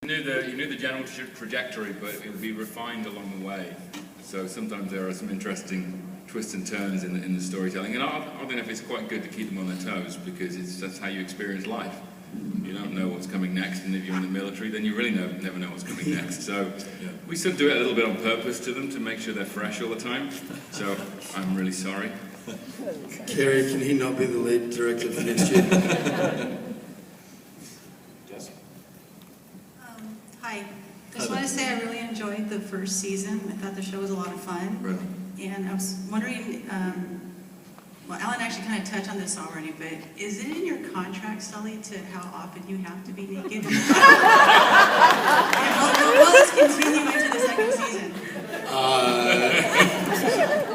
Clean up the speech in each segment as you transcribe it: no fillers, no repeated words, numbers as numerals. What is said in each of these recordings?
You knew the general trajectory, but it would be refined along the way. So sometimes there are some interesting twists and turns in the storytelling, and I don't know if it's quite good to keep them on their toes, because that's how you experience life. You don't know what's coming next, and if you're in the military, then you really never know what's coming next. So we sort of do it a little bit on purpose to them to make sure they're fresh all the time. So I'm really sorry. Kerry, can he not be the lead director for next year? Yes. Hi. I just want to say I really enjoyed the first season. I thought the show was a lot of fun. Right. And I was wondering, well, Alan actually kind of touched on this already, but is it in your contract, Sully, to how often you have to be naked? And will this continue into the second season?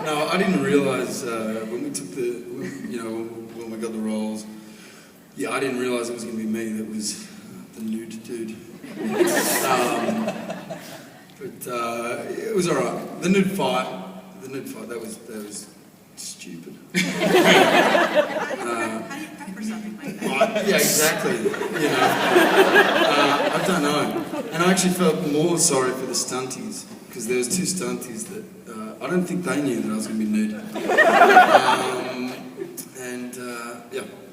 No, I didn't realise when we took when we got the roles. Yeah, I didn't realise it was going to be me that was the nude dude. But it was all right. The nude fight, that was stupid. How do you prep for something like that? Yeah, exactly. I don't know. And I actually felt more sorry for the stunties, because there was two stunties that I don't think they knew that I was going to be nude.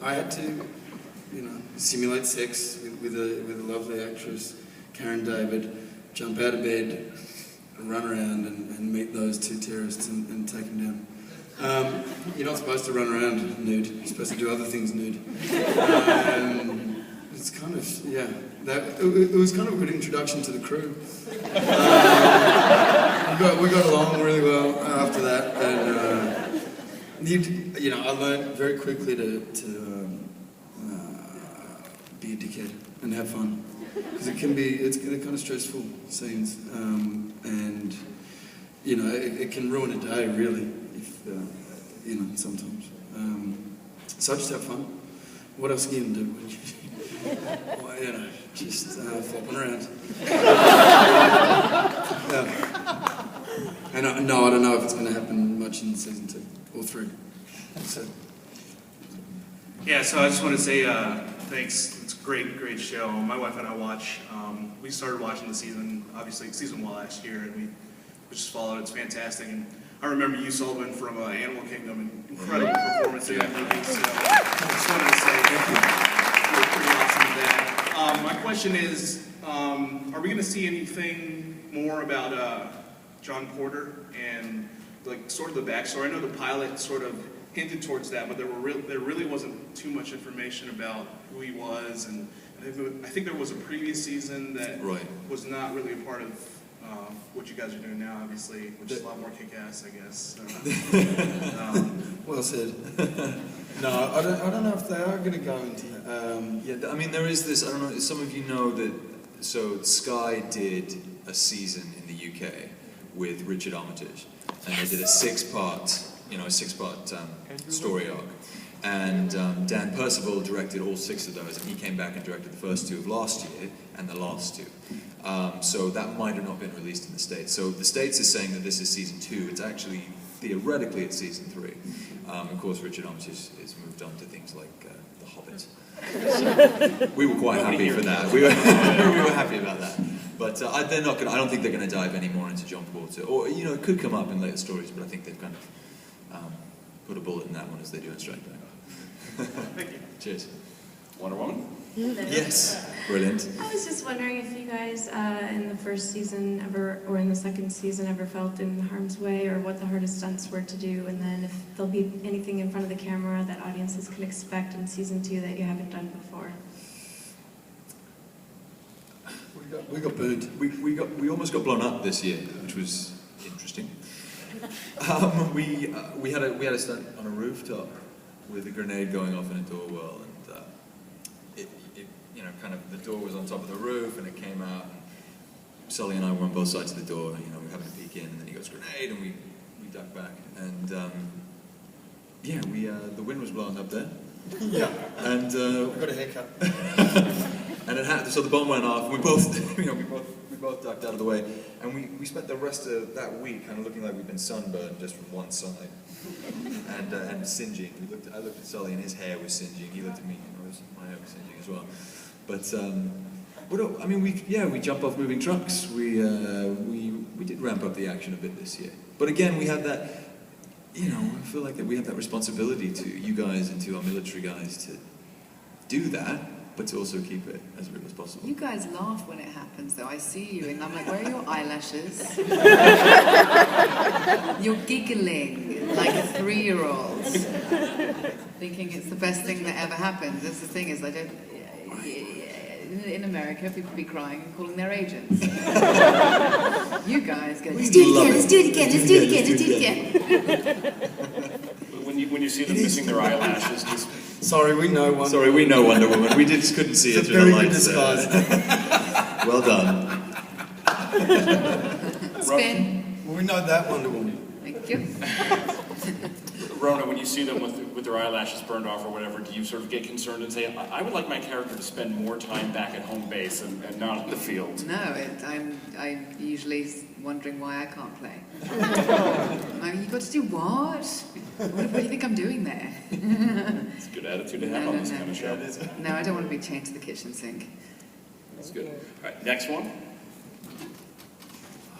I had to, simulate sex with a lovely actress, Karen David, jump out of bed, and run around and meet those two terrorists and take them down. You're not supposed to run around nude. You're supposed to do other things nude. It's kind of, it was kind of a good introduction to the crew. We got along really well after that, and I learned very quickly to be a dickhead and have fun, because it's kind of stressful scenes, and it can ruin a day really if sometimes. So I just have fun. What else can you do? Well, just flopping around. And I don't know if it's going to happen much in season 2 or 3. So. Yeah, so I just want to say thanks. It's a great show. My wife and I watch. We started watching the season 1 last year, and we just followed. It's fantastic. And I remember you, Sullivan, from Animal Kingdom, and incredible performance in that movie. So I just wanted to say you're pretty awesome at that. My question is, are we going to see anything more about John Porter and sort of the backstory? I know the pilot sort of hinted towards that, but there really wasn't too much information about who he was, and I think there was a previous season that was not really a part of what you guys are doing now, obviously, which is a lot more kick-ass, I guess. So, well said. No, I don't know if they are going to go into that. I mean, there is this, I don't know, some of you know that, so Sky did a season in the UK with Richard Armitage, and they did a six-part story arc. And Dan Percival directed all 6 of those, and he came back and directed the first 2 of last year and the last 2. So that might have not been released in the States. So the States is saying that this is season 2. It's actually, theoretically, it's season 3. Of course, Richard Armitage has moved on to things like The Hobbit. So we were quite happy for that. We were happy about that. But they're not going. I don't think they're going to dive any more into John Porter. Or it could come up in later stories, but I think they've kind of put a bullet in that one as they do in Strike Back. thank you. Cheers. Wonder Woman? Yes. Brilliant. I was just wondering if you guys in the first season ever, or in the second season, ever felt in harm's way, or what the hardest stunts were to do, and then if there'll be anything in front of the camera that audiences can expect in season 2 that you haven't done before. We got burned. We almost got blown up this year, which was interesting. We had a stunt on a rooftop with a grenade going off in a door well, and the door was on top of the roof, and it came out, and Sully and I were on both sides of the door, we were having a peek in, and then he goes, grenade, and we ducked back, and the wind was blowing up there. Yeah. And we got a haircut. And so the bomb went off, and we both ducked out of the way, and we spent the rest of that week kind of looking like we'd been sunburned just from one side, and singeing. I looked at Sully, and his hair was singeing. He looked at me, my hair was singeing as well. But Well, I mean, we jump off moving trucks. We did ramp up the action a bit this year. But again, we have that, I feel like that we have that responsibility to you guys and to our military guys to do that, but to also keep it as real as possible. You guys laugh when it happens, though. I see you, and I'm like, where are your eyelashes? You're giggling like a 3-year-old, thinking it's the best thing that ever happened. That's the thing is, in America, people be crying and calling their agents. You guys go, let's do it again, let's do it again. When you see them missing their eyelashes, just... Sorry, we know Wonder Sorry, we know Wonder Woman. We just couldn't see it It's a through the very good lights. disguise. Well done. Spin. Well, we know that Wonder Woman. Thank you. Rhona, when you see them with their eyelashes burned off or whatever, do you sort of get concerned and say, I would like my character to spend more time back at home base and not in the field? No, I'm usually wondering why I can't play. You got to do what? What do you think I'm doing there? It's a good attitude to have on this kind of show. No, I don't want to be chained to the kitchen sink. That's good. All right, next one.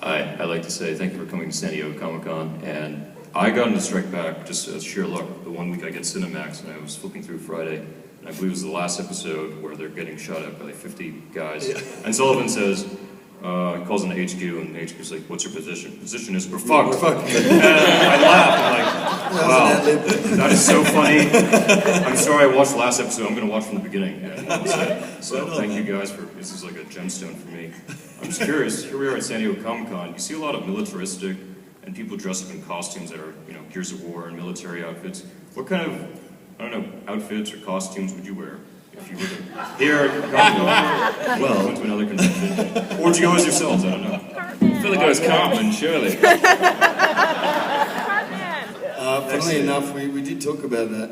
Hi, I'd like to say thank you for coming to San Diego Comic-Con, and I got into Strike Back just as sheer luck. The one week I get Cinemax, and I was flipping through Friday, and I believe it was the last episode where they're getting shot at by like 50 guys. Yeah. And Sullivan says, he calls in HQ, and HQ's like, what's your position? Position is, we're fucked. We're fucked. And I laugh, I'm like, wow, that is so funny. I'm sorry I watched the last episode, I'm going to watch from the beginning. So thank you guys for, this is like a gemstone for me. I'm just curious, here we are at San Diego Comic-Con, you see a lot of militaristic and people dress up in costumes that are, Gears of War and military outfits. What kind of, outfits or costumes would you wear if you were to here at Comic-Con? Well, went to another convention. Or would you go as yourselves? I don't know. I feel like I was Cartman, surely. Funnily enough, we did talk about that.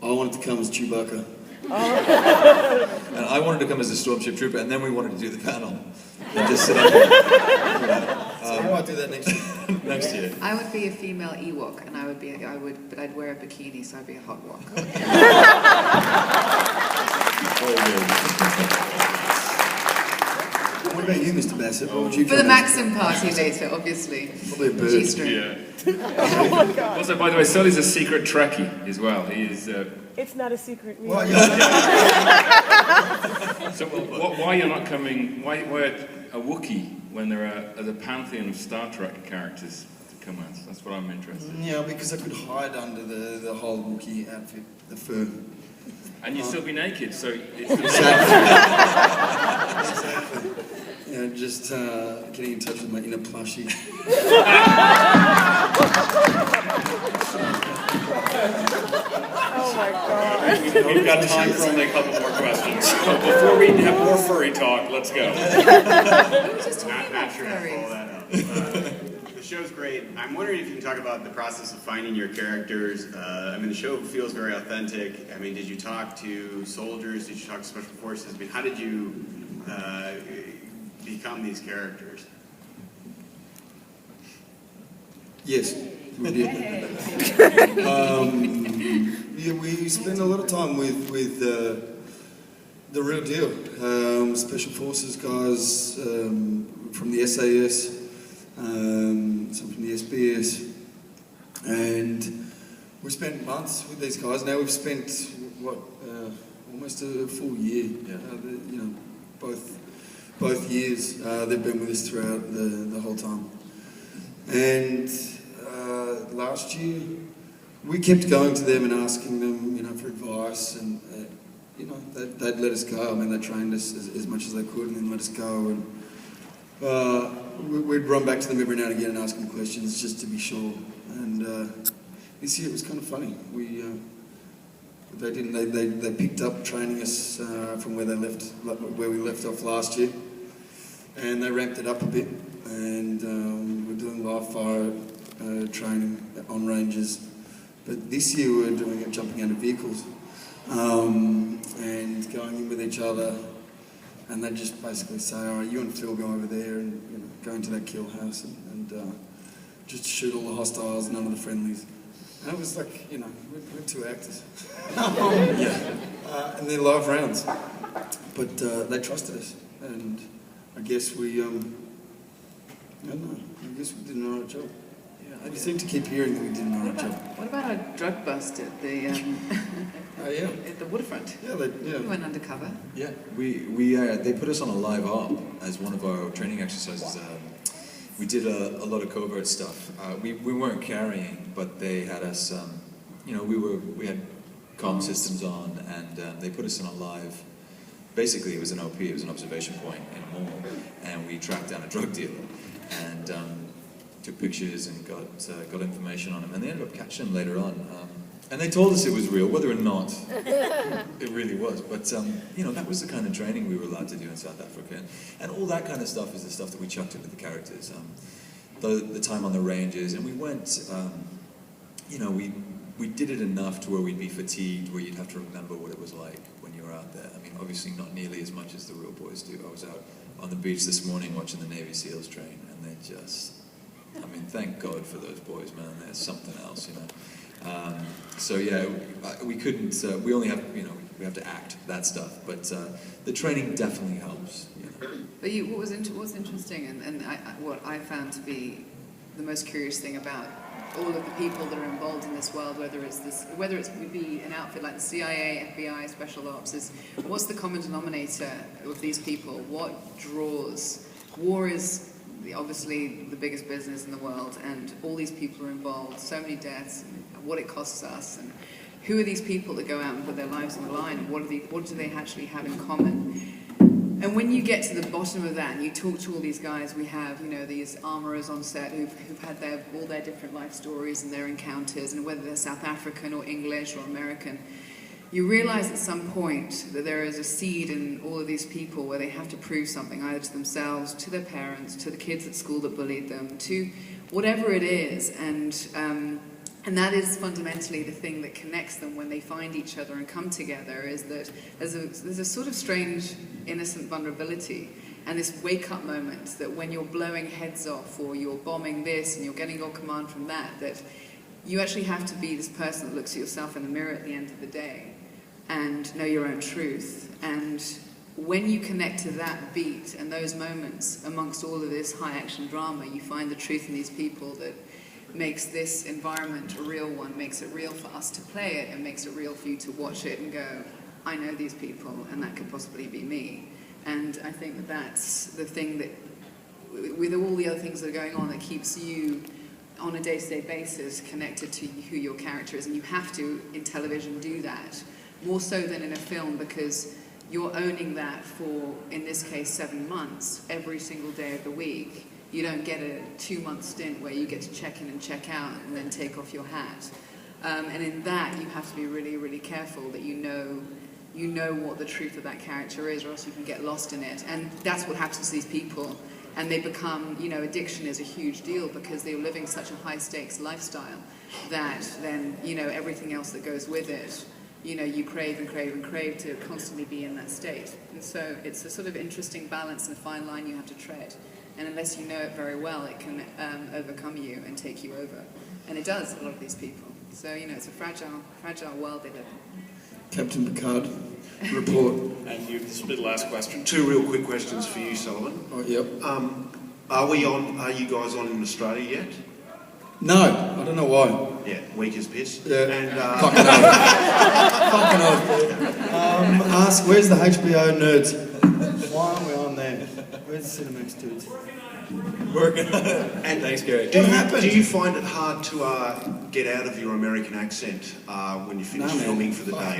I wanted to come as Chewbacca. And I wanted to come as a Stormship Trooper, and then we wanted to do the panel. And just sit up So we might do that next year. next year. I would be a female Ewok, and but I'd wear a bikini, so I'd be a hot walk. What about you, Mr. Bassett? What would you For the come as? Maxim party later, obviously. Probably a bird. G-string. Yeah. Also, by the way, Sully's a secret Trekkie as well. He is... It's not a secret. Well, So why you're not coming... Why a Wookiee when there are the pantheon of Star Trek characters to come as? That's what I'm interested in. Yeah, because I could hide under the whole Wookiee outfit, the fur. And you'd still be naked, so... It's Exactly. Yeah, just getting in touch with my inner plushie. Oh my God. We've got time for only a couple more questions. But before we have more furry talk, let's go. Not sure how to follow that up. The show's great. I'm wondering if you can talk about the process of finding your characters. The show feels very authentic. Did you talk to soldiers? Did you talk to special forces? How did you become these characters? Yes, we did. We spend a lot of time with the real deal. Special forces guys from the SAS, some from the SBS, and we spent months with these guys. Now we've spent almost a full year. Both years they've been with us throughout the whole time. And last year we kept going to them and asking them, for advice, and they'd let us go. They trained us as much as they could, and then let us go. And we'd run back to them every now and again and ask them questions just to be sure. And this year it was kind of funny. They picked up training us from where we left off last year, and they ramped it up a bit. And we're doing live fire training on ranges. But this year we're doing it jumping out of vehicles and going in with each other. And they just basically say, all right, you and Phil go over there and go into that kill house and just shoot all the hostiles, none of the friendlies. And it was like, we're two actors. And they're live rounds. but they trusted us, and I guess we, I don't know, I guess we did an alright job. I seem to keep hearing that we did an alright job. What about our drug bust at the at the waterfront? Yeah, We went undercover. Yeah, they put us on a live op as one of our training exercises. We did a lot of covert stuff. We weren't carrying, but they had us. We had comm systems on, and they put us in a live. Basically, it was an OP. It was an observation point in a mall, and we tracked down a drug dealer and took pictures and got information on him. And they ended up catching him later on. And they told us it was real, whether or not it really was. But, that was the kind of training we were allowed to do in South Africa. And all that kind of stuff is the stuff that we chucked into the characters. The time on the ranges, and we went, we did it enough to where we'd be fatigued, where you'd have to remember what it was like when you were out there. I mean, obviously not nearly as much as the real boys do. I was out on the beach this morning watching the Navy SEALs train, and they just, thank God for those boys, man. There's something else, we couldn't, we only have, we have to act, that stuff, but the training definitely helps, But what's interesting, and what I found to be the most curious thing about all of the people that are involved in this world, whether it's would be an outfit like the CIA, FBI, Special Ops, is what's the common denominator of these people? What draws? War is obviously the biggest business in the world, and all these people are involved, so many deaths, and what it costs us, and who are these people that go out and put their lives on the line? What do they actually have in common? And when you get to the bottom of that, and you talk to all these guys, we have, these armourers on set who've had all their different life stories and their encounters, and whether they're South African or English or American, you realise at some point that there is a seed in all of these people where they have to prove something, either to themselves, to their parents, to the kids at school that bullied them, to whatever it is, and that is fundamentally the thing that connects them when they find each other and come together, is that there's a sort of strange, innocent vulnerability and this wake-up moment that when you're blowing heads off or you're bombing this and you're getting your command from that you actually have to be this person that looks at yourself in the mirror at the end of the day and know your own truth. And when you connect to that beat and those moments amongst all of this high-action drama, you find the truth in these people that makes this environment a real one, makes it real for us to play it, and makes it real for you to watch it and go, I know these people, and that could possibly be me. And I think that's the thing that, with all the other things that are going on, that keeps you on a day-to-day basis connected to who your character is. And you have to, in television, do that, more so than in a film, because you're owning that for, in this case, 7 months, every single day of the week. You don't get a 2-month stint where you get to check in and check out and then take off your hat. And in that, you have to be really, really careful that you know what the truth of that character is, or else you can get lost in it. And that's what happens to these people. And they become, addiction is a huge deal because they're living such a high-stakes lifestyle that then, everything else that goes with it, you crave and crave and crave to constantly be in that state. And so it's a sort of interesting balance and fine line you have to tread. And unless you know it very well, it can overcome you and take you over. And it does, a lot of these people. So, it's a fragile world they live in. Captain Picard, report. And this will be the last question. 2 real quick questions for you, Sullivan. Oh, yep. Are you guys on in Australia yet? No, I don't know why. Yeah, weak as piss. Yeah. And, fucking oath. Ask, where's the HBO nerds? Why aren't we on there? Where's the Cinemax dudes? Working on it. And thanks, Gary. Do you find it hard to get out of your American accent when you finish filming for the day?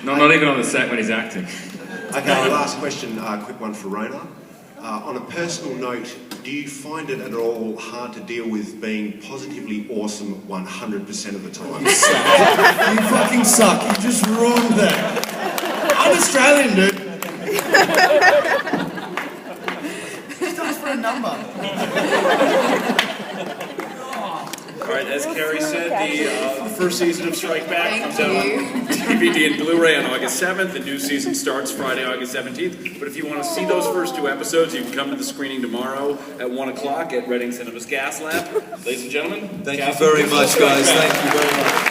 Not even on the set when he's acting. Okay, last question, quick one for Rhona. On a personal note, do you find it at all hard to deal with being positively awesome 100% of the time? You fucking suck. You just ruined that. I'm Australian, dude. Just ask for a number. All right, as Carrie said, the first season of Strike Back comes out on DVD and Blu-ray on August 7th. The new season starts Friday, August 17th. But if you want to see those first 2 episodes, you can come to the screening tomorrow at 1 o'clock at Reading Cinema's Gas Lab. Ladies and gentlemen, thank you very much, guys. Thank you very much.